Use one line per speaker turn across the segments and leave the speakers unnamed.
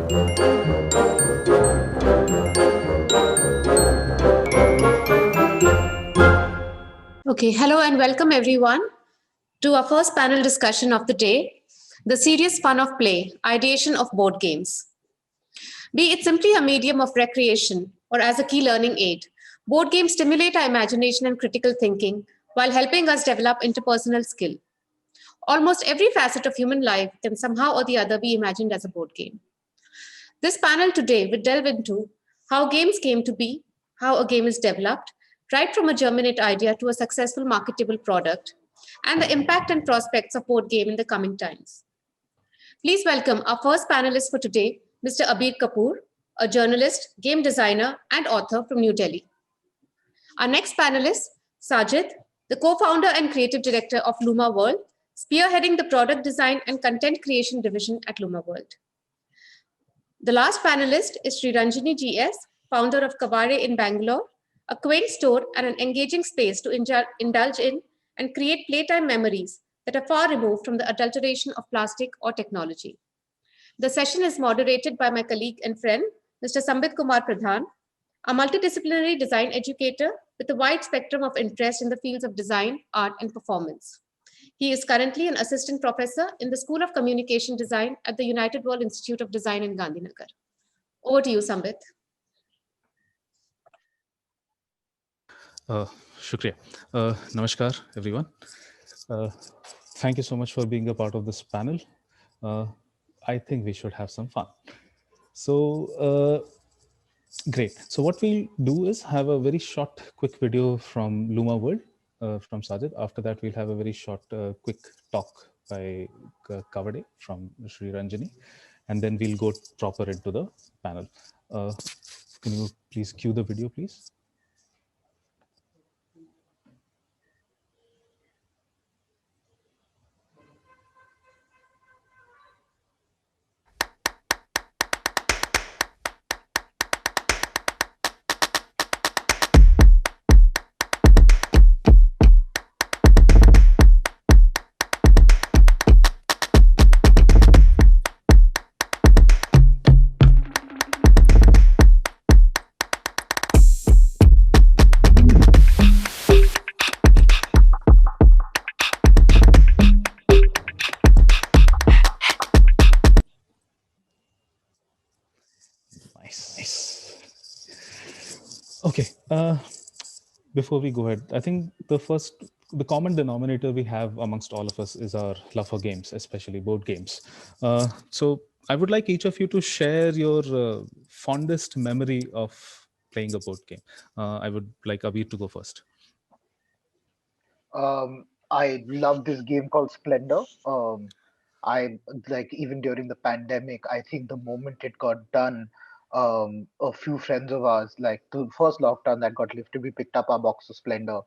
Okay, hello and welcome everyone to our first panel discussion of the day, the serious fun of play, ideation of board games. Be it simply a medium of recreation or as a key learning aid, board games stimulate our imagination and critical thinking while helping us develop interpersonal skill. Almost every facet of human life can somehow or the other be imagined as a board game. This panel today will delve into how games came to be, how a game is developed, right from a germinate idea to a successful marketable product, and the impact and prospects of board game in the coming times. Please welcome our first panelist for today, Mr. Abir Kapoor, a journalist, game designer, and author from New Delhi. Our next panelist, Sajid, the co-founder and creative director of Luma World, spearheading the product design and content creation division at Luma World. The last panelist is Sri Ranjini GS, founder of Kavare in Bangalore, a quaint store and an engaging space to indulge in and create playtime memories that are far removed from the adulteration of plastic or technology. The session is moderated by my colleague and friend, Mr. Sambhit Kumar Pradhan, a multidisciplinary design educator with a wide spectrum of interest in the fields of design, art, and performance. He is currently an assistant professor in the School of Communication Design at the United World Institute of Design in Gandhinagar. Over to you, Sambhit.
Shukriya. Namaskar, everyone. Thank you so much for being a part of this panel. I think we should have some fun. So, great. So what we'll do is have a very short, quick video from Luma World, from Sajid. After that, we'll have a very short, quick talk by Kavade from Sri Ranjini. And then we'll go proper into the panel. Can you please cue the video, please? Okay, before we go ahead, I think the common denominator we have amongst all of us is our love for games, especially board games. So I would like each of you to share your fondest memory of playing a board game. I would like Abir to go first.
I love this game called Splendor. I like even during the pandemic, I think the moment it got done, a few friends of ours, like the first lockdown that got lifted, we picked up our box of Splendor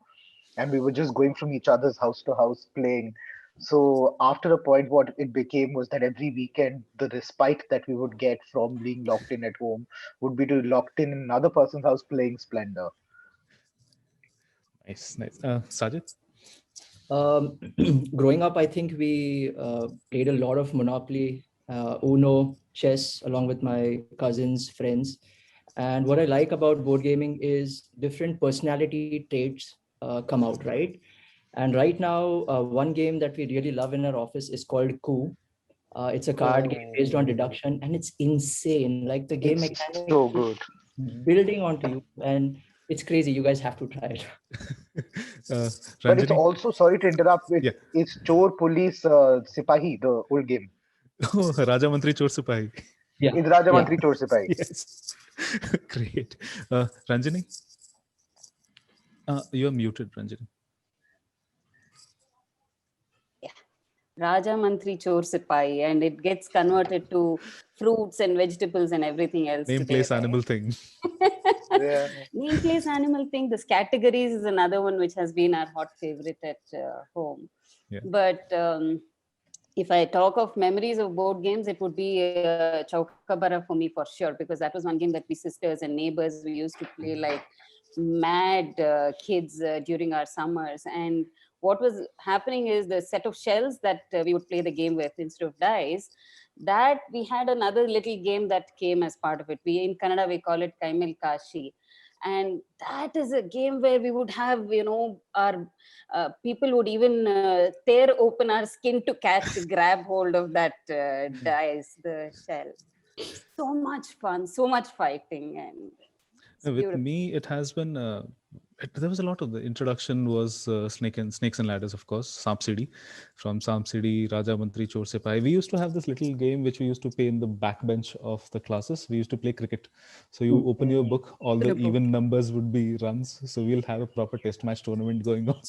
and we were just going from each other's house to house playing. So after a point, what it became was that every weekend, the respite that we would get from being locked in at home would be to locked in another person's house playing Splendor.
Nice. Sajid?
Growing up, I think we played a lot of Monopoly, Uno, chess, along with my cousins, friends. And what I like about board gaming is different personality traits come out, right? And right now, one game that we really love in our office is called Coup. It's a card game based on deduction, and it's insane. Like the game mechanics
so good.
building onto you, and it's crazy. You guys have to try it.
But it's also, sorry to interrupt, it's Chor Police Sipahi, the old game.
Oh, Raja Mantri Chor Sipahi.
Yeah.
It's Raja Mantri Chor Sipahi.
Yes. Great. Ranjini? You are muted, Ranjini.
Yeah. Raja Mantri Chor Sipahi, and it gets converted to fruits and vegetables and everything else.
Name, place, animal thing.
Yeah.
Name, place, animal thing. This categories is another one which has been our hot favorite at home.
Yeah.
But if I talk of memories of board games, it would be Chaukabara for me for sure, because that was one game that we sisters and neighbors, we used to play like mad kids during our summers. And what was happening is the set of shells that we would play the game with instead of dice, that we had another little game that came as part of it. We in Kannada we call it Kaimil Kashi, and that is a game where we would have, our people would even tear open our skin to grab hold of that dice, the shell. So much fun, so much fighting, and it's
With
beautiful.
me, it has been. There was a lot of the introduction was Snakes and Ladders, of course, Samp from Samp Raja Mantri Chor Sipahi. We used to have this little game which we used to play in the backbench of the classes. We used to play cricket. So you open your book, all the even numbers would be runs. So we'll have a proper test match tournament going on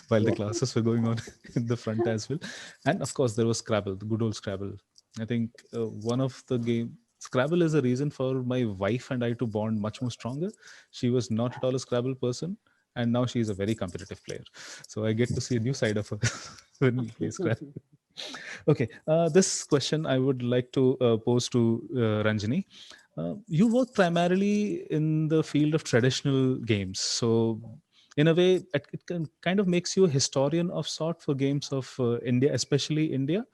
while the classes were going on in the front as well. And of course, there was Scrabble, the good old Scrabble. I think one of the game Scrabble is a reason for my wife and I to bond much more stronger. She was not at all a Scrabble person, and now she is a very competitive player. So I get to see a new side of her when we play Scrabble. Okay, this question I would like to pose to Ranjini. You work primarily in the field of traditional games, so in a way, it kind of makes you a historian of sort for games of India, especially India,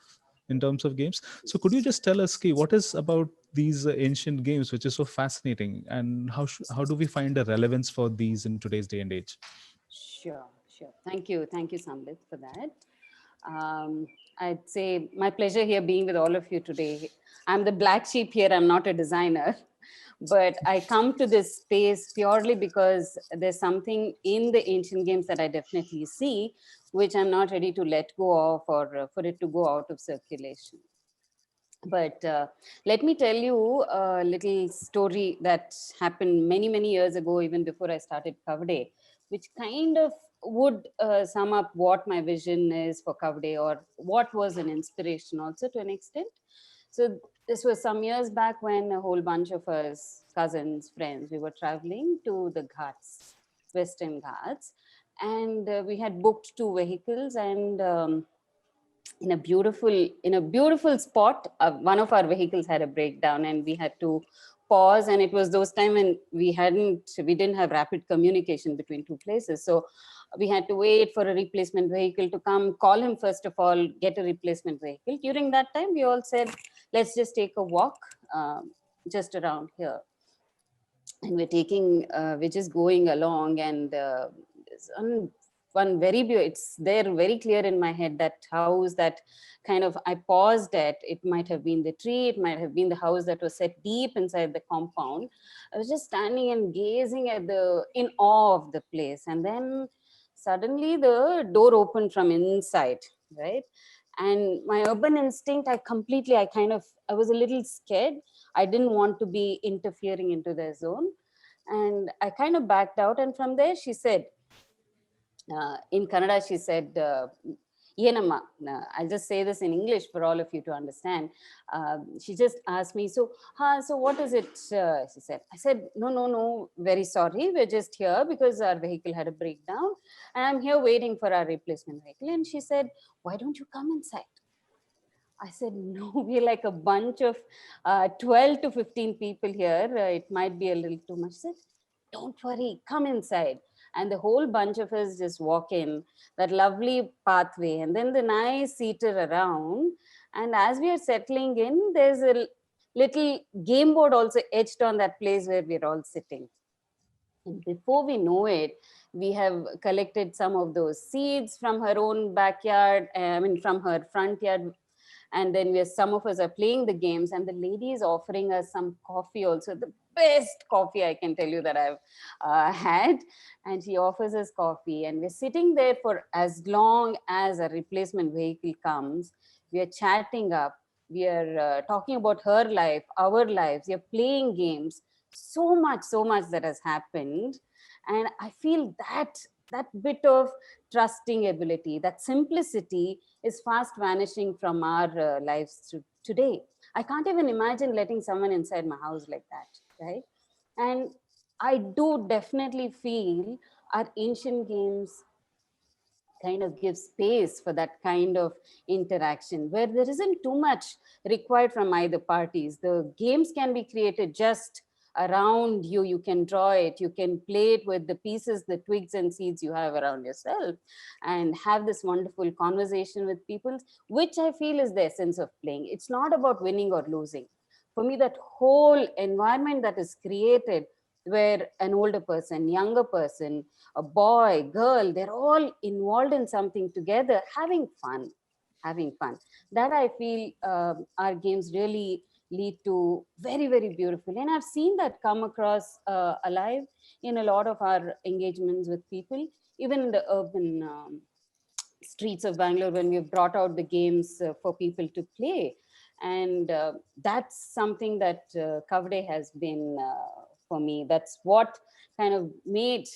in terms of games. So could you just tell us, Ki, what is about these ancient games which is so fascinating, and how do we find a relevance for these in today's day and age?
Sure, sure. Thank you, Sambhit, for that. I'd say my pleasure here being with all of you today. I'm the black sheep here. I'm not a designer, but I come to this space purely because there's something in the ancient games that I definitely see, which I'm not ready to let go of, or for it to go out of circulation. But let me tell you a little story that happened many, many years ago, even before I started Kavade, which kind of would sum up what my vision is for Kavade, or what was an inspiration also to an extent. So this was some years back when a whole bunch of us, cousins, friends, we were traveling to the Ghats, Western Ghats, and we had booked two vehicles, and in a beautiful spot, one of our vehicles had a breakdown, and we had to pause. And it was those time when we didn't have rapid communication between two places, so we had to wait for a replacement vehicle to come, call him first of all, get a replacement vehicle. During that time, we all said, let's just take a walk just around here. And we're just going along, and one very beautiful, it's there very clear in my head, that house that kind of I paused at. It might have been the tree, it might have been the house that was set deep inside the compound. I was just standing and gazing at in awe of the place, and then suddenly the door opened from inside, right? And my urban instinct, I was a little scared. I didn't want to be interfering into their zone, and I kind of backed out. And from there she said, in Kannada, she said, Yenamma. I'll just say this in English for all of you to understand. She just asked me, so what is it? She said. I said, no, very sorry. We're just here because our vehicle had a breakdown, and I'm here waiting for our replacement vehicle. And she said, why don't you come inside? I said, no, we're like a bunch of 12 to 15 people here. It might be a little too much. She said, don't worry, come inside. And the whole bunch of us just walk in that lovely pathway, and then the nice seater around. And as we are settling in, there's a little game board also etched on that place where we're all sitting. And before we know it, we have collected some of those seeds from her own backyard, from her front yard. And then some of us are playing the games, and the lady is offering us some coffee also, the best coffee I can tell you that I've had. And she offers us coffee, and we're sitting there for as long as a replacement vehicle comes. We are chatting up, we are talking about her life, our lives, we are playing games. So much that has happened. And I feel that bit of trusting ability, that simplicity is fast vanishing from our lives today. I can't even imagine letting someone inside my house like that, right? And I do definitely feel our ancient games kind of give space for that kind of interaction where there isn't too much required from either parties. The games can be created just around you. You can draw it, you can play it with the pieces, the twigs and seeds you have around yourself, and have this wonderful conversation with people, which I feel is the essence of playing. It's not about winning or losing. For me, that whole environment that is created, where an older person, younger person, a boy, girl, they're all involved in something together, having fun. That I feel our games really lead to very, very beautiful. And I've seen that come across alive in a lot of our engagements with people, even in the urban streets of Bangalore, when we've brought out the games for people to play. And that's something that Kavade has been for me. That's what kind of made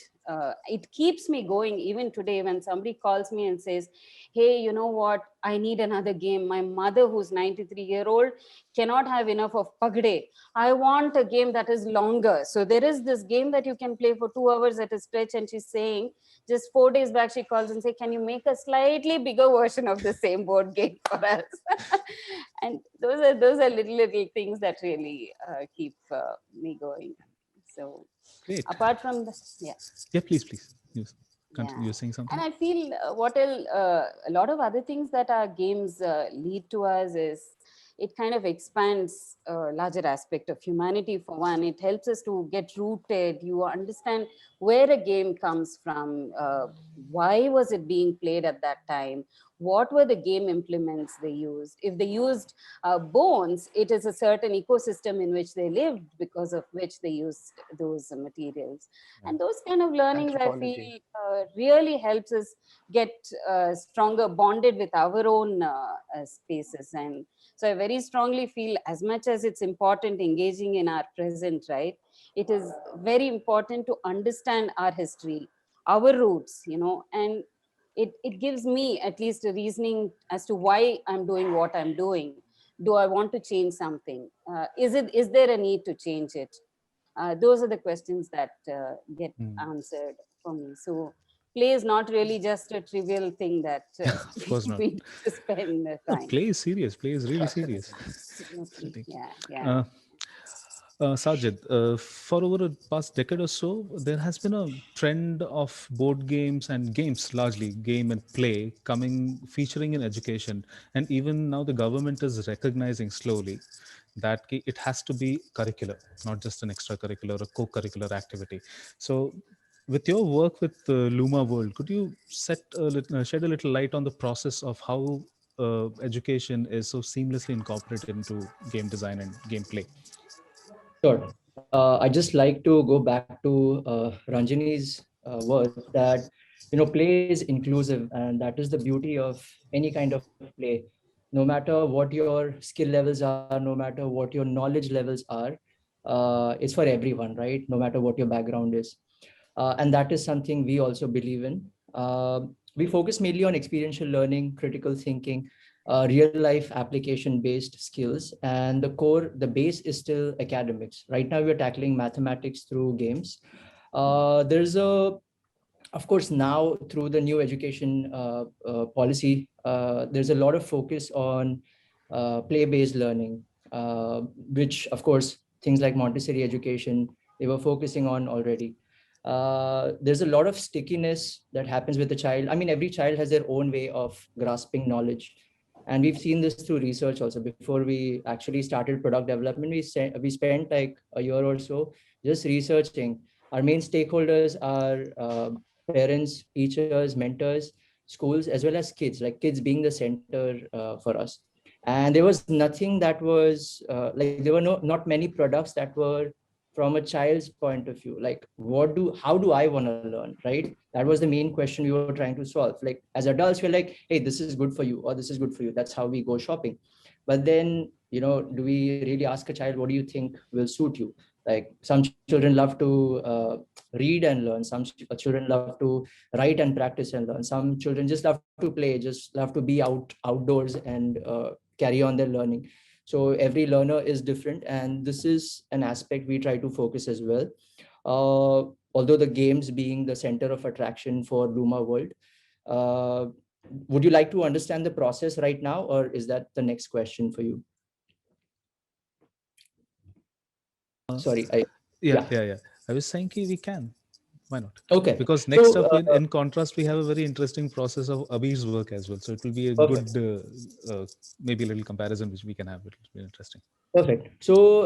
it keeps me going even today when somebody calls me and says, hey, you know what, I need another game. My mother, who's 93-year-old, cannot have enough of Pagde. I want a game that is longer. So there is this game that you can play for 2 hours at a stretch, and she's saying, just 4 days back, she calls and say, can you make a slightly bigger version of the same board game for us? And those are little things that really keep me going. So
Great.
apart from the,
Yeah, please. You
yeah.
You're saying something?
And I feel a lot of other things that our games lead to us is it kind of expands a larger aspect of humanity. For one, it helps us to get rooted. You understand where a game comes from, why was it being played at that time, what were the game implements they used. If they used bones, it is a certain ecosystem in which they lived, because of which they used those materials. And those kind of learnings, I feel, really helps us get stronger bonded with our own spaces. And so I very strongly feel, as much as it's important engaging in our present, right, it is very important to understand our history, our roots, and it gives me at least a reasoning as to why I'm doing what I'm doing. Do I want to change something? Is there a need to change it? Those are the questions that get answered for me. So play is not really just a trivial thing that
Of course not.
we need to spend time.
Play is serious. Play is really serious.
Absolutely. Yeah.
Sajid, for over the past decade or so, there has been a trend of board games and games, largely game and play, featuring in education. And even now the government is recognizing slowly that it has to be curricular, not just an extracurricular or co-curricular activity. So with your work with Luma World, could you shed a little light on the process of how education is so seamlessly incorporated into game design and gameplay?
Sure. I just like to go back to Ranjani's words that play is inclusive, and that is the beauty of any kind of play. No matter what your skill levels are, no matter what your knowledge levels are, it's for everyone, right? No matter what your background is, and that is something we also believe in. We focus mainly on experiential learning, critical thinking, real life application based skills, and the base is still academics. Right now we're tackling mathematics through games. There's a Of course, now through the new education policy, there's a lot of focus on play-based learning, which of course things like Montessori education, they were focusing on already. There's a lot of stickiness that happens with the child. I mean, every child has their own way of grasping knowledge. And we've seen this through research also. Before we actually started product development, we spent like a year or so just researching. Our main stakeholders are parents, teachers, mentors, schools, as well as kids, like kids being the center for us. And there was nothing that was like, there were not many products that were from a child's point of view. Like, how do I want to learn, right? That was the main question we were trying to solve. Like, as adults, we're like, hey, this is good for you, or this is good for you. That's how we go shopping. But then, do we really ask a child, what do you think will suit you? Like, some children love to read and learn. Some children love to write and practice and learn. Some children just love to play, just love to be outdoors and carry on their learning. So every learner is different, and this is an aspect we try to focus as well. Although the games being the center of attraction for Luma World. Would you like to understand the process right now, or is that the next question for you? Sorry.
Yeah. I was saying we can. Why not?
Okay.
Because next
So
up, in contrast, we have a very interesting process of Abhi's work as well. So it will be a good,
perfect.
maybe a little comparison which we can have. It will be interesting.
Perfect. So,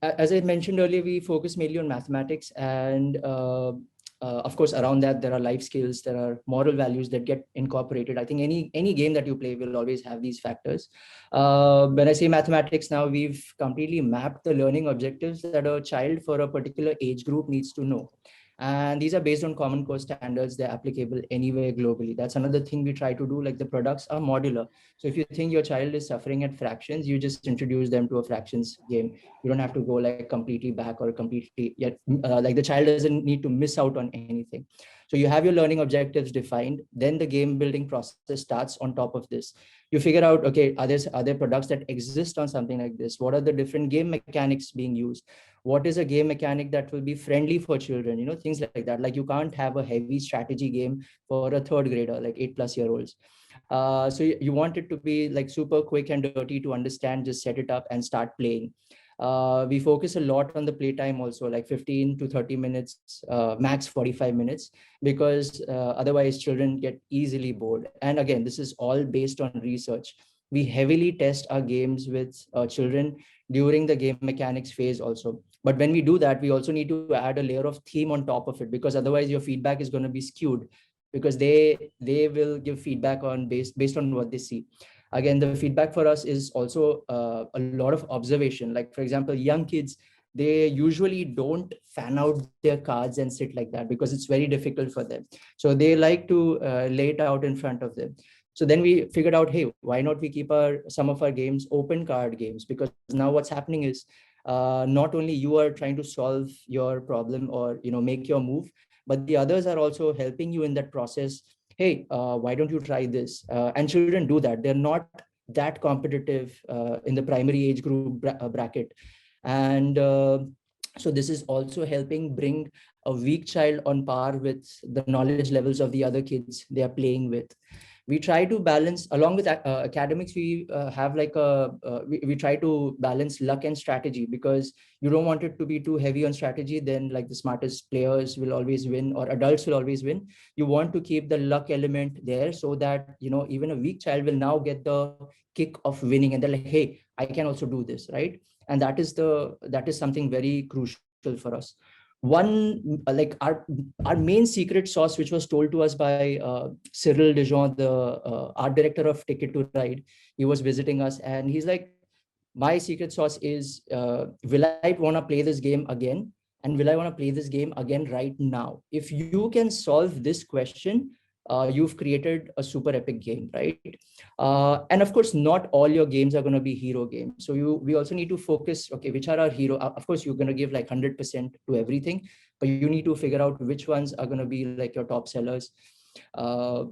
as I mentioned earlier, we focus mainly on mathematics, and of course, around that there are life skills, there are moral values that get incorporated. I think any game that you play will always have these factors. When I say mathematics, now we've completely mapped the learning objectives that a child for a particular age group needs to know. And these are based on common core standards. They're applicable anywhere globally. That's another thing we try to do. Like, the products are modular. So if you think your child is suffering at fractions, you just introduce them to a fractions game. You don't have to go like completely back or completely yet. Like, the child doesn't need to miss out on anything. So you have your learning objectives defined. Then the game building process starts on top of this. You figure out, okay, are there products that exist on something like this? What are the different game mechanics being used? What is a game mechanic that will be friendly for children? Things like that. Like, you can't have a heavy strategy game for a third grader, like 8+ year olds. So you want it to be like super quick and dirty to understand. Just set it up and start playing. We focus a lot on the playtime also, like 15 to 30 minutes, max 45 minutes, because otherwise children get easily bored. And again, this is all based on research. We heavily test our games with children during the game mechanics phase also. But when we do that, we also need to add a layer of theme on top of it, because otherwise your feedback is going to be skewed, because they will give feedback on based on what they see. Again, the feedback for us is also a lot of observation. Like, for example, young kids, they usually don't fan out their cards and sit like that, because it's very difficult for them. So they like to lay it out in front of them. So then we figured out, hey, why not we keep some of our games open card games? Because now what's happening is, not only you are trying to solve your problem or make your move, but the others are also helping you in that process. Hey, why don't you try this? And children do that. They're not that competitive in the primary age group bracket. And so this is also helping bring a weak child on par with the knowledge levels of the other kids they are playing with. We try to balance, along with academics, we have like we try to balance luck and strategy, because you don't want it to be too heavy on strategy, then like the smartest players will always win or adults will always win. You want to keep the luck element there, so that even a weak child will now get the kick of winning, and they're like, hey, I can also do this, right? And that is something very crucial for us. One, like, our main secret sauce, which was told to us by Cyril Dijon, the art director of Ticket to Ride. He was visiting us and he's like, my secret sauce is, will I want to play this game again? And will I want to play this game again right now? If you can solve this question, you've created a super epic game, right? And of course, not all your games are going to be hero games. So we also need to focus, okay, which are our hero? Of course, you're going to give like 100% to everything, but you need to figure out which ones are going to be like your top sellers, uh,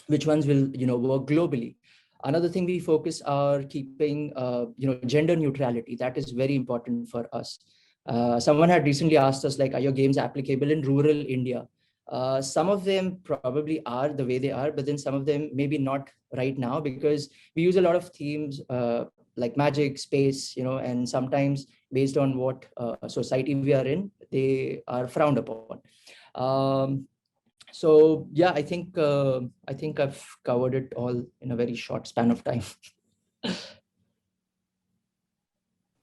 which ones will work globally. Another thing we focus are keeping gender neutrality. That is very important for us. Someone had recently asked us, like, are your games applicable in rural India? Some of them probably are the way they are, but then some of them maybe not right now, because we use a lot of themes like magic, space, and sometimes based on what society we are in, they are frowned upon. Um, so yeah, I think I've covered it all in a very short span of time.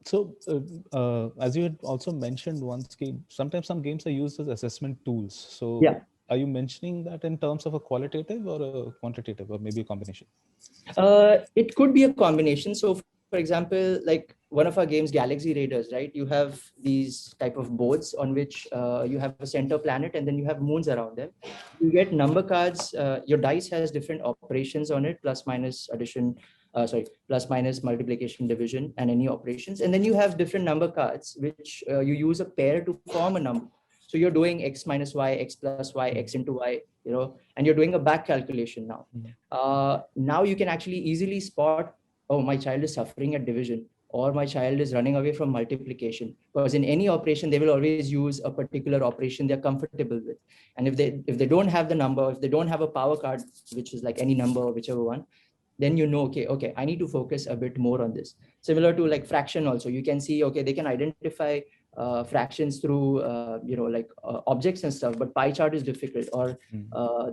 So, as you had also mentioned once, sometimes some games are used as assessment tools. So,
Yeah.
are you mentioning that in terms of a qualitative or a quantitative, or maybe a combination?
It could be a combination. So, for example, like one of our games, Galaxy Raiders, right? You have these type of boards on which you have a center planet and then you have moons around them. You get number cards. Your dice has different operations on it, plus minus addition, plus minus multiplication, division, and any operations. And then you have different number cards, which you use a pair to form a number. So you're doing x minus y, x plus y, x into y, and you're doing a back calculation now. Now you can actually easily spot, oh, my child is suffering at division, or my child is running away from multiplication. Because in any operation, they will always use a particular operation they're comfortable with. And if they don't have the number, if they don't have a power card, which is like any number, whichever one, then okay, I need to focus a bit more on this. Similar to like fraction also, you can see, okay, they can identify fractions through like objects and stuff, but pie chart is difficult, or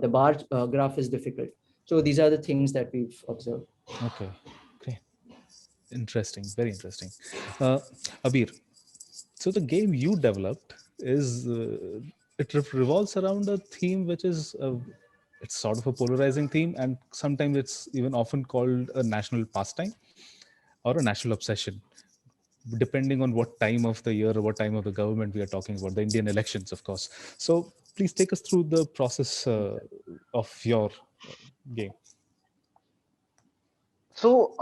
the bar graph is difficult. So these are the things that we've observed.
Okay, great. Interesting, very interesting. Uh, Abir, so the game you developed is revolves around a theme which is it's sort of a polarizing theme, and sometimes it's even often called a national pastime or a national obsession, depending on what time of the year or what time of the government we are talking about, the Indian elections, of course. So please take us through the process of your game.
So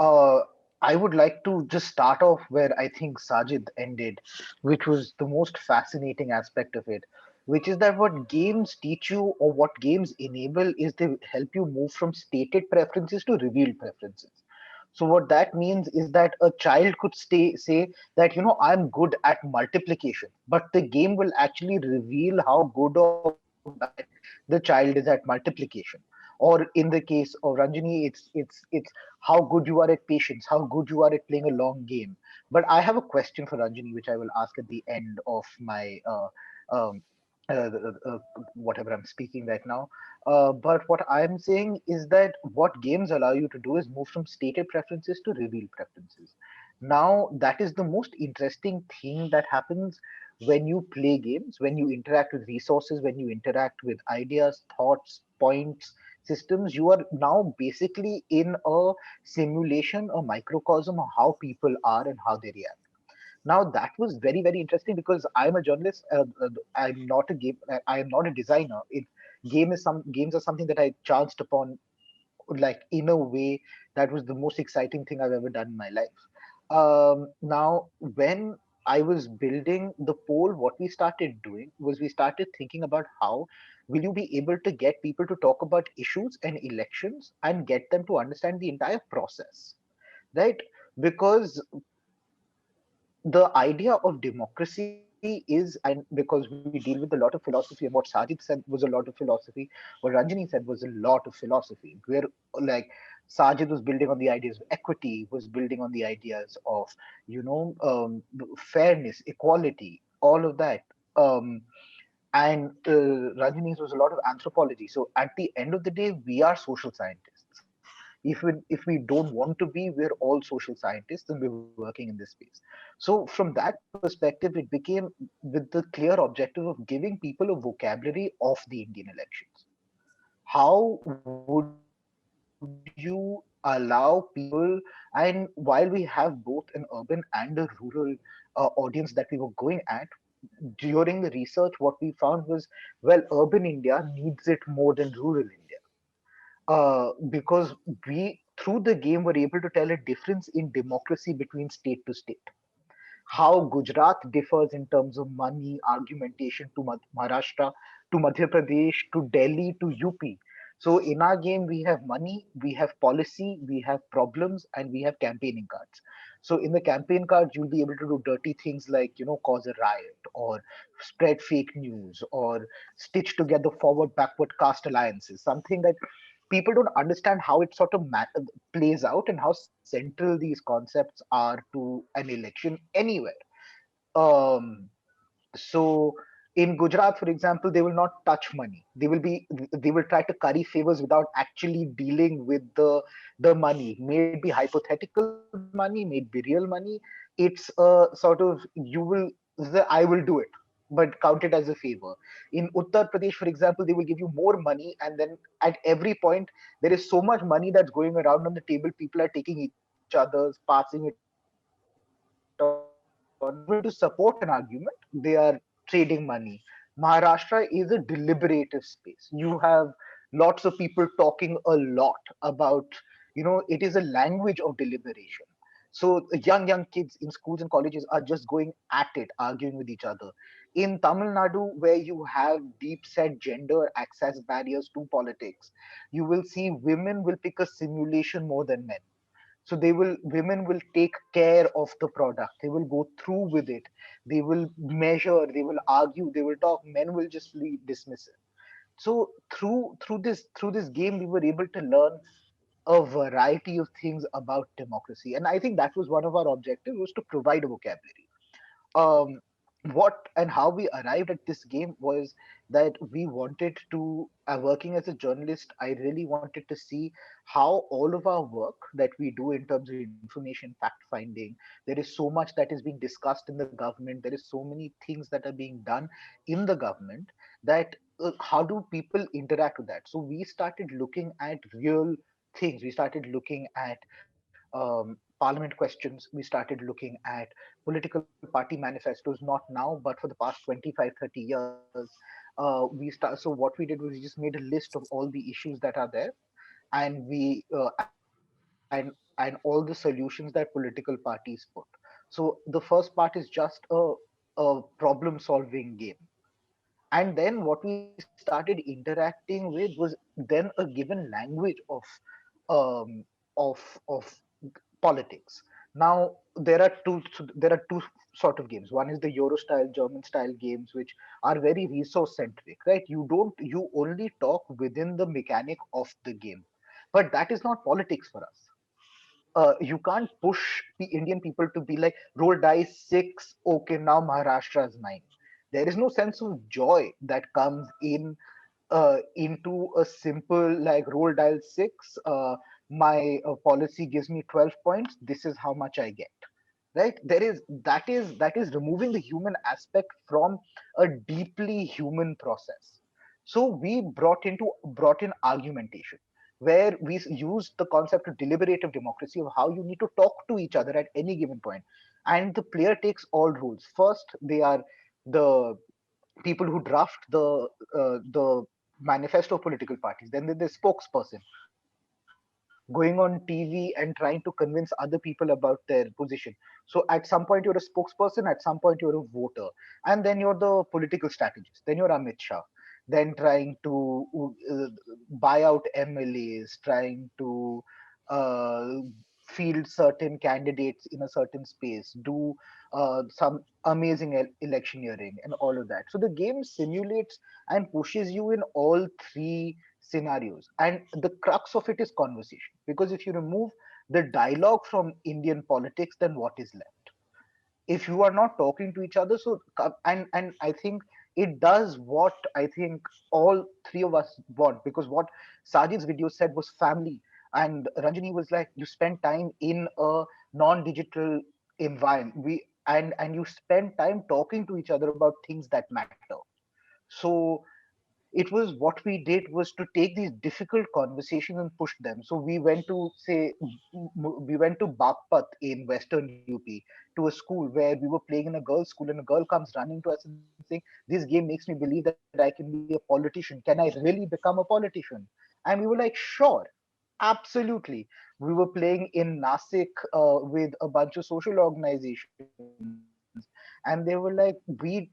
I would like to just start off where I think Sajid ended, which was the most fascinating aspect of it, which is that what games teach you or what games enable is they help you move from stated preferences to revealed preferences. So what that means is that a child could say that, I'm good at multiplication, but the game will actually reveal how good or bad the child is at multiplication. Or in the case of Ranjani, it's how good you are at patience, how good you are at playing a long game. But I have a question for Ranjani, which I will ask at the end of my um, whatever I'm speaking right now. But what I'm saying is that what games allow you to do is move from stated preferences to revealed preferences. Now, that is the most interesting thing that happens when you play games, when you interact with resources, when you interact with ideas, thoughts, points, systems. You are now basically in a simulation, a microcosm of how people are and how they react. Now that was very, very interesting because I'm a journalist. I'm not a game. I am not a designer. It games are something that I chanced upon, like in a way that was the most exciting thing I've ever done in my life. Now, when I was building the poll, what we started doing was we started thinking about how will you be able to get people to talk about issues and elections and get them to understand the entire process, right? Because the idea of democracy is, and because we deal with a lot of philosophy, and what Sajid said was a lot of philosophy, what Ranjani said was a lot of philosophy, where like Sajid was building on the ideas of equity, was building on the ideas of, fairness, equality, all of that. Um, and Rajini's was a lot of anthropology. So at the end of the day, we are social scientists. If we don't want to be, we're all social scientists and we're working in this space. So from that perspective, it became with the clear objective of giving people a vocabulary of the Indian elections. How would you allow people, and while we have both an urban and a rural audience that we were going at, during the research, what we found was, well, urban India needs it more than rural India. Because we, through the game, were able to tell a difference in democracy between state to state. How Gujarat differs in terms of money, argumentation to Maharashtra, to Madhya Pradesh, to Delhi, to UP. So in our game, we have money, we have policy, we have problems, and we have campaigning cards. So in the campaign cards, you'll be able to do dirty things like, cause a riot or spread fake news or stitch together forward, backward caste alliances, something that people don't understand how it sort of plays out and how central these concepts are to an election anywhere. Um, so in Gujarat, for example, they will not touch money. They will try to curry favors without actually dealing with the money. May it be hypothetical money, may it be real money. It's a sort of I will do it, but count it as a favor. In Uttar Pradesh, for example, they will give you more money, and then at every point there is so much money that's going around on the table. People are taking each other's, passing it on. Not even to support an argument, they are trading money. Maharashtra is a deliberative space. You have lots of people talking a lot about, it is a language of deliberation. So young kids in schools and colleges are just going at it, arguing with each other. In Tamil Nadu, where you have deep set gender access barriers to politics, you will see women will pick a simulation more than men. So women will take care of the product, they will go through with it, they will measure, they will argue, they will talk. Men will just be dismissive. So through this game, we were able to learn a variety of things about democracy, and I think that was one of our objectives, was to provide a vocabulary. um what and how we arrived at this game was that we wanted to, working as a journalist, I really wanted to see how all of our work that we do in terms of information fact finding, there is so much that is being discussed in the government, there is so many things that are being done in the government, that how do people interact with that. So we started looking at real things, we started looking at parliament questions, we started looking at political party manifestos, not now, but for the past 25, 30 years. So what we did was we just made a list of all the issues that are there, and and all the solutions that political parties put. So the first part is just a problem solving game. And then what we started interacting with was then a given language um, of politics. Now there are two sort of games. One is the Euro style, German style games, which are very resource centric, right? You only talk within the mechanic of the game, but that is not politics for us. You can't push the Indian people to be like, roll dice six, okay, now Maharashtra is mine. There is no sense of joy that comes into a simple like roll dial six. My policy gives me 12 points. This is how much I get. Right? That is removing the human aspect from a deeply human process. So we brought in argumentation, where we used the concept of deliberative democracy, of how you need to talk to each other at any given point, and the player takes all rules. First, they are the people who draft the manifesto of political parties. Then there's the spokesperson going on TV and trying to convince other people about their position. So at some point you're a spokesperson, at some point you're a voter, and then you're the political strategist. Then you're Amit Shah. Then trying to buy out MLAs, trying to uh, field certain candidates in a certain space, do some amazing electioneering and all of that. So the game simulates and pushes you in all three scenarios. And the crux of it is conversation. Because if you remove the dialogue from Indian politics, then what is left? If you are not talking to each other, so and I think it does what I think all three of us want. Because what Sajid's video said was family, and Ranjani was like, you spend time in a non-digital environment, and you spend time talking to each other about things that matter. So it was, what we did was to take these difficult conversations and push them. So we went to say we went to Bagpat in Western UP, to a school where we were playing in a girls' school, and a girl comes running to us and saying, "This game makes me believe that I can be a politician. Can I really become a politician?" And we were like, "Sure." Absolutely. We were playing in Nasik with a bunch of social organizations, and they were like, we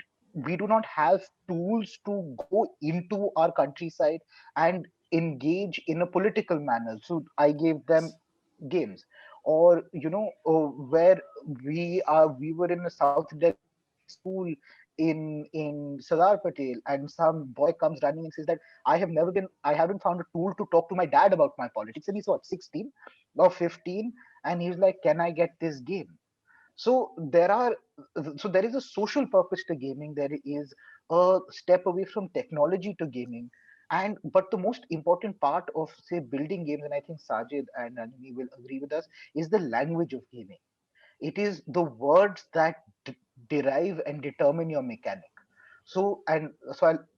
do not have tools to go into our countryside and engage in a political manner. So I gave them games. Or where we were in a South Delhi school in Sardar Patel, and some boy comes running and says that I haven't found a tool to talk to my dad about my politics, and he's what, 16 or 15, and he's like, can I get this game? So there is a social purpose to gaming, there is a step away from technology to gaming. And but the most important part of, say, building games, and I think Sajid and Anjali will agree with us, is the language of gaming. It is the words that derive and determine your mechanic. So I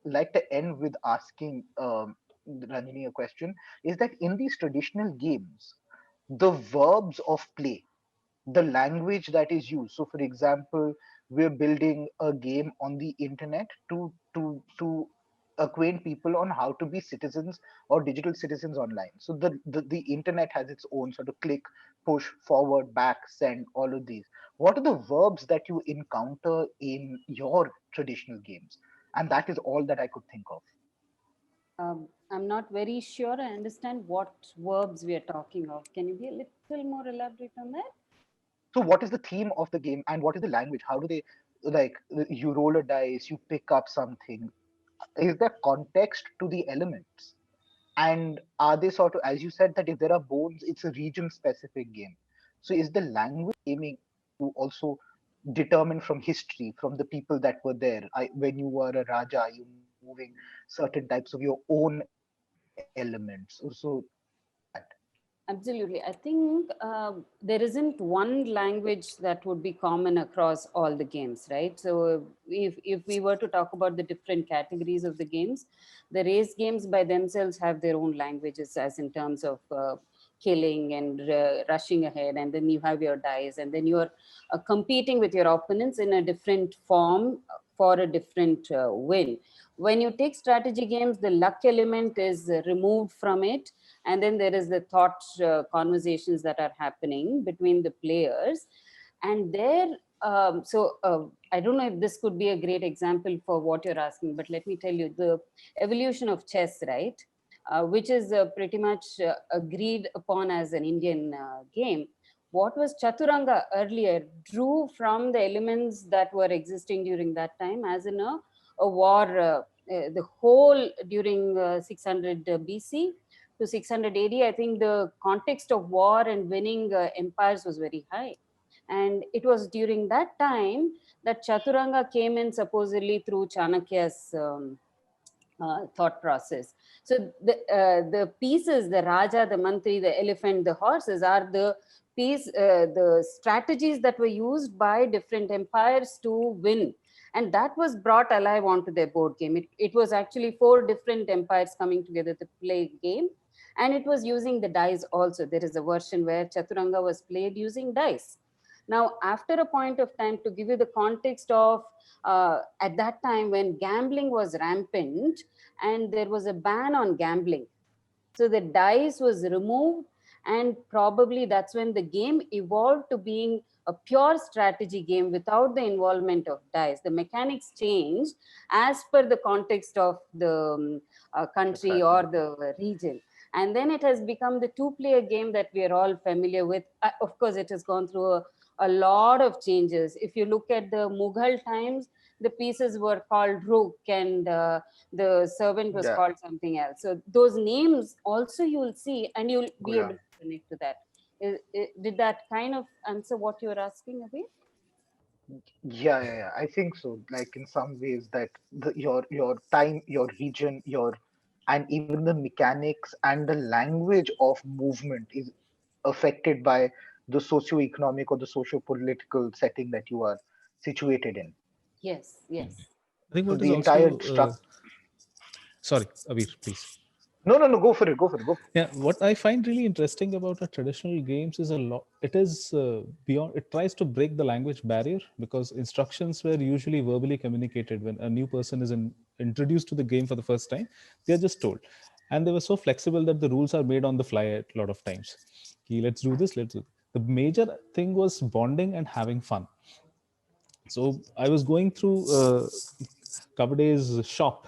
like to end with asking Ranjini a question, is that in these traditional games, the verbs of play, the language that is used. So, for example, we're building a game on the internet to acquaint people on how to be citizens or digital citizens online. So the internet has its own sort of click, push, forward, back, send, all of these. What are the verbs that you encounter in your traditional games? And that is all that I could think of.
I'm not very sure I understand what verbs we are talking of. Can you be a little more elaborate on that?
So what is the theme of the game, and what is the language? How do they, like, you roll a dice, you pick up something? Is there context to the elements? And are they sort of, as you said, that if there are bones, it's a region specific game? So is the language gaming to also determined from history, from the people that were there. When you were a Raja, you moving certain types of your own elements. So
Absolutely. I think there isn't one language that would be common across all the games, right? So if we were to talk about the different categories of the games, the race games by themselves have their own languages, as in terms of killing and rushing ahead, and then you have your dice, and then you're competing with your opponents in a different form for a different win. When you take strategy games, the luck element is removed from it, and then there is the thought conversations that are happening between the players. And there I don't know if this could be a great example for what you're asking, but let me tell you the evolution of chess, right? Which is pretty much agreed upon as an Indian game. What was Chaturanga earlier drew from the elements that were existing during that time, as in a war, the whole during 600 BC to 600 AD. I think the context of war and winning empires was very high. And it was during that time that Chaturanga came in, supposedly through Chanakya's thought process. So the pieces, the Raja, the Mantri, the elephant, the horses, are the strategies that were used by different empires to win. And that was brought alive onto their board game. It was actually 4 different empires coming together to play game. And it was using the dice also. There is a version where Chaturanga was played using dice. Now, after a point of time, to give you the context of at that time when gambling was rampant and there was a ban on gambling, so the dice was removed, and probably that's when the game evolved to being a pure strategy game without the involvement of dice. The mechanics changed as per the context of the country or the region. And then it has become the 2-player game that we are all familiar with. Of course, it has gone through a lot of changes. If you look at the Mughal times, the pieces were called rook, and the servant was
yeah,
called something else. So those names also you will see, and you'll be able to connect to that. Did that kind of answer what you were asking, Abhi?
yeah. I think so. Like in some ways, that your time, your region, your and even the mechanics and the language of movement is affected by the socio-economic or the socio-political setting that you are situated in.
Yes, yes.
I think
So
what is
the
also,
entire structure.
sorry, Abir, please.
No. Go for it. Go for it. Go.
Yeah, what I find really interesting about our traditional games is a lot. It is beyond. It tries to break the language barrier because instructions were usually verbally communicated when a new person is introduced to the game for the first time. They are just told, and they were so flexible that the rules are made on the fly a lot of times. Okay, let's do this. Let's do. The major thing was bonding and having fun. So I was going through Kabaddi's shop,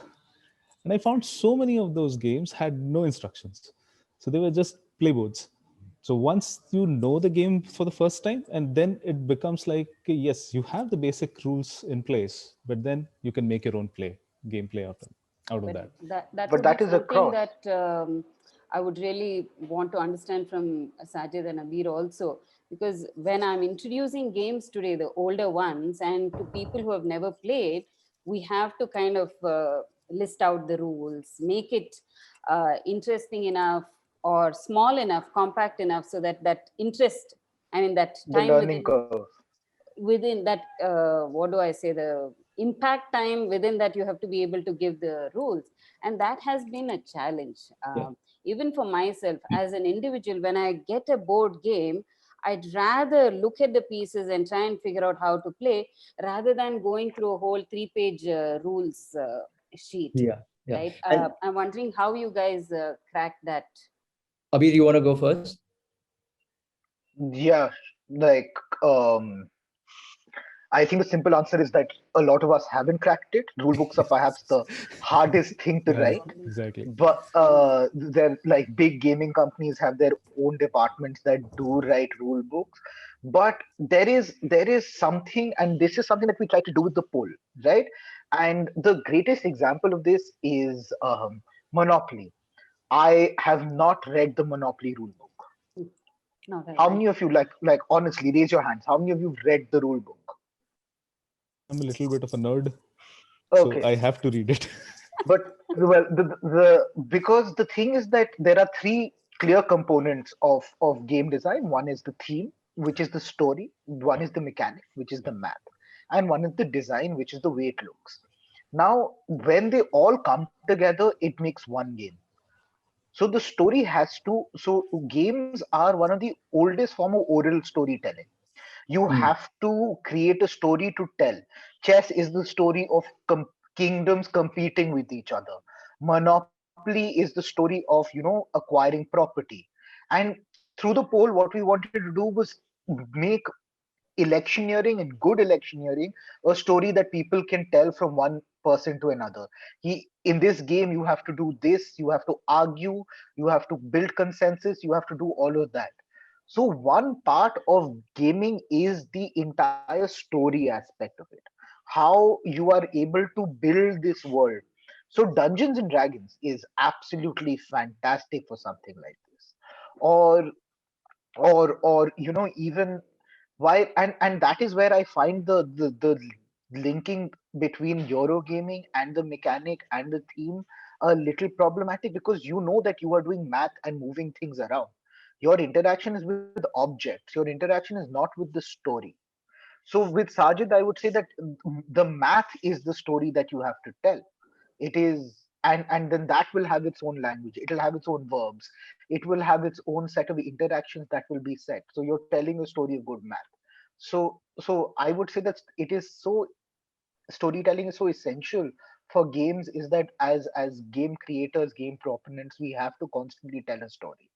and I found so many of those games had no instructions. So they were just playboards. So once you know the game for the first time, and then it becomes like, okay, yes, you have the basic rules in place, but then you can make your own gameplay out of
But
that.
that
But
would be
that is a
something
cross.
that I would really want to understand from Sajid and Abir also, because when I'm introducing games today, the older ones, and to people who have never played, we have to kind of list out the rules, make it interesting enough or small enough, compact enough, so that that interest, I mean, that
The
time
learning
within
curve.
that what do I say, the impact time within that, you have to be able to give the rules. And that has been a challenge,
Yeah.
even for myself as an individual. When I get a board game, I'd rather look at the pieces and try and figure out how to play, rather than going through a whole 3-page rules sheet,
Yeah. Yeah.
right?
And
I'm wondering how you guys crack that.
Abir, you want to go first?
Yeah, like um, I think the simple answer is that a lot of us haven't cracked it. Rule books are perhaps the hardest thing to
Yeah,
write,
exactly.
but they're like big gaming companies have their own departments that do write rule books. But there is something, and this is something that we try to do with the poll, right? And the greatest example of this is Monopoly. I have not read the Monopoly rule book.
No, right.
How many of you, like honestly, raise your hands? How many of you read the rule book?
I'm a little bit of a nerd, so
Okay,
I have to read it.
but well, the because the thing is that there are three clear components of game design. One is the theme, which is the story. One is the mechanic, which is the math, and one is the design, which is the way it looks. Now, when they all come together, it makes one game. So the story has to. So games are one of the oldest form of oral storytelling. You
Hmm.
have to create a story to tell. Chess is the story of kingdoms competing with each other. Monopoly is the story of acquiring property. And through the poll, what we wanted to do was make electioneering and good electioneering a story that people can tell from one person to another. He In this game you have to do this, you have to argue, you have to build consensus, you have to do all of that. So one part of gaming is the entire story aspect of it, how you are able to build this world. So Dungeons and Dragons is absolutely fantastic for something like this. Or even why, and that is where I find the linking between Eurogaming and the mechanic and the theme a little problematic, because you know that you are doing math and moving things around. Your interaction is with objects, your interaction is not with the story. So with Sajid, I would say that the math is the story that you have to tell. It is, and then that will have its own language, it will have its own verbs, it will have its own set of interactions that will be set. So you're telling a story of good math. So I would say that it is so, storytelling is so essential for games, is that as game creators, game proponents, we have to constantly tell a story.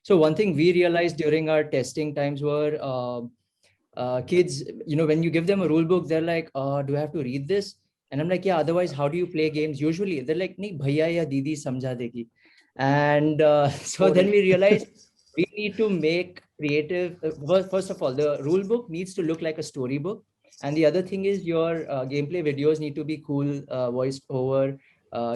So one thing we realized during our testing times were kids, when you give them a rule book, they're like, do I have to read this? And I'm like, yeah, otherwise, how do you play games? Usually, they're like, nahi, bhaiya ya didi samjha degi. And so
Oh
then we
really?
realized we need to make creative. First of all, the rule book needs to look like a storybook. And the other thing is your gameplay videos need to be cool, voiced over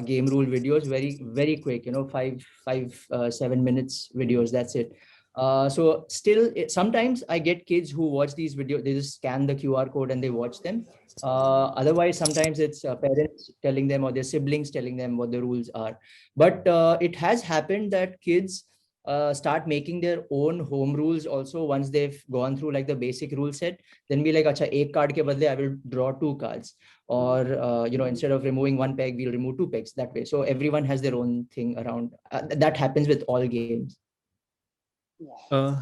game rule videos, very, very quick, 7 minutes videos. That's it. So still, sometimes I get kids who watch these videos, they just scan the QR code and they watch them. Otherwise, sometimes it's parents telling them or their siblings telling them what the rules are. But it has happened that kids start making their own home rules also once they've gone through like the basic rule set. Then be like, acha, ek card ke badle, I will draw two cards. Or, instead of removing one peg, we'll remove two pegs that way. So everyone has their own thing around. That happens with all games.
Yes.
Uh,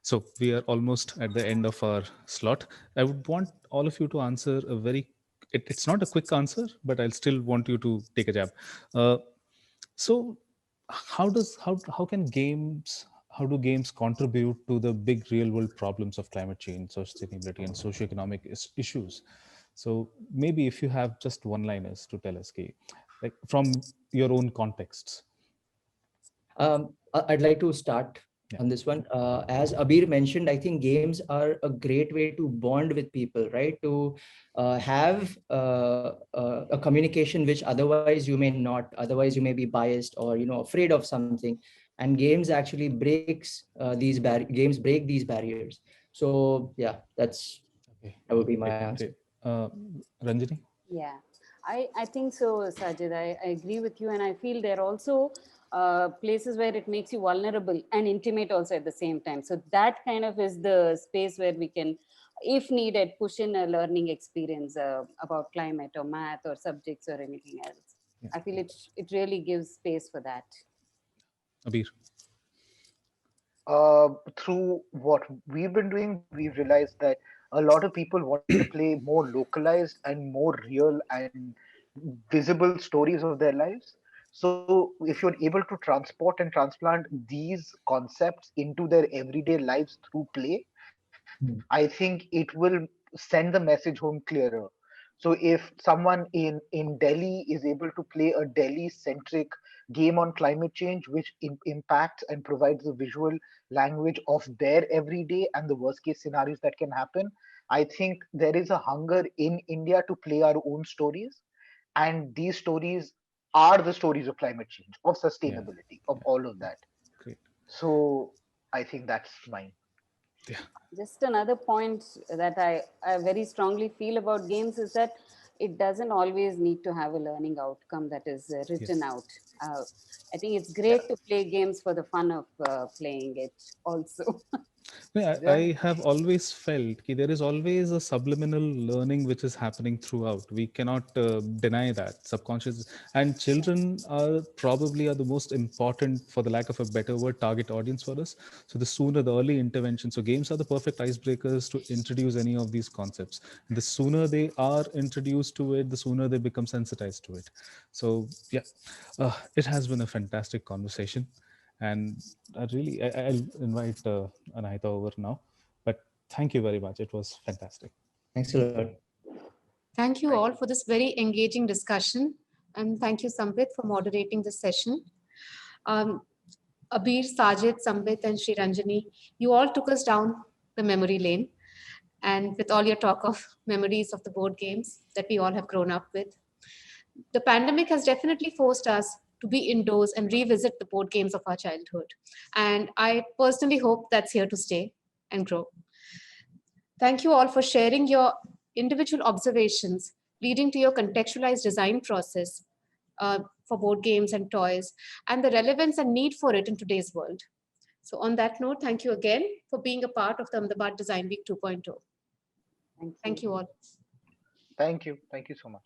so we are almost at the end of our slot. I would want all of you to answer a very. It's not a quick answer, but I'll still want you to take a jab. Uh, so, how can games how do games contribute to the big real world problems of climate change, sustainability, and socioeconomic issues? So maybe if you have just one liners to tell us, Kay, like from your own contexts.
I'd like to start
Yeah.
on this one. As Abir mentioned, I think games are a great way to bond with people, right? To have a communication which otherwise you may not, otherwise you may be biased or afraid of something. And games actually games break these barriers. So yeah,
Okay.
that would be my
Great.
answer.
Great. Ranjani.
Yeah, I think so, Sajid. I agree with you. And I feel there are also places where it makes you vulnerable and intimate also at the same time. So that kind of is the space where we can, if needed, push in a learning experience about climate or math or subjects or anything else.
Yeah.
I feel it really gives space for that.
Abir.
Through what we've been doing, we've realized that a lot of people want to play more localized and more real and visible stories of their lives. So if you're able to transport and transplant these concepts into their everyday lives through play, I
Hmm.
think it will send the message home clearer. So if someone in Delhi is able to play a Delhi centric game on climate change, which impacts and provides the visual language of their everyday and the worst case scenarios that can happen, I think there is a hunger in India to play our own stories. And these stories are the stories of climate change, of
Yeah.
sustainability, of
Yeah.
all of
Yeah.
that.
Great.
So I think that's mine.
Yeah.
Just another point that I very strongly feel about games is that it doesn't always need to have a learning outcome that is written
Yes.
out. I think it's great to play games for the fun of playing it also.
I have always felt that there is always a subliminal learning which is happening throughout. We cannot deny that subconscious. And children are probably are the most important, for the lack of a better word, target audience for us. So the sooner the early intervention. So games are the perfect icebreakers to introduce any of these concepts. The sooner they are introduced to it, the sooner they become sensitized to it. So yeah, it has been a fantastic conversation. And I'll invite Anahita over now. But thank you very much. It was fantastic.
Thanks a lot.
Thank you
Thank
all
you.
for this very engaging discussion. And thank you, Sambhit, for moderating this session. Um, Abir, Sajid, Sambhit, and Sri Ranjani, you all took us down the memory lane. And with all your talk of memories of the board games that we all have grown up with. The pandemic has definitely forced us to be indoors and revisit the board games of our childhood. And I personally hope that's here to stay and grow. Thank you all for sharing your individual observations leading to your contextualized design process for board games and toys and the relevance and need for it in today's world. So on that note, thank you again for being a part of the Ahmedabad Design Week 2.0. Thank you all.
Thank you. Thank you so much.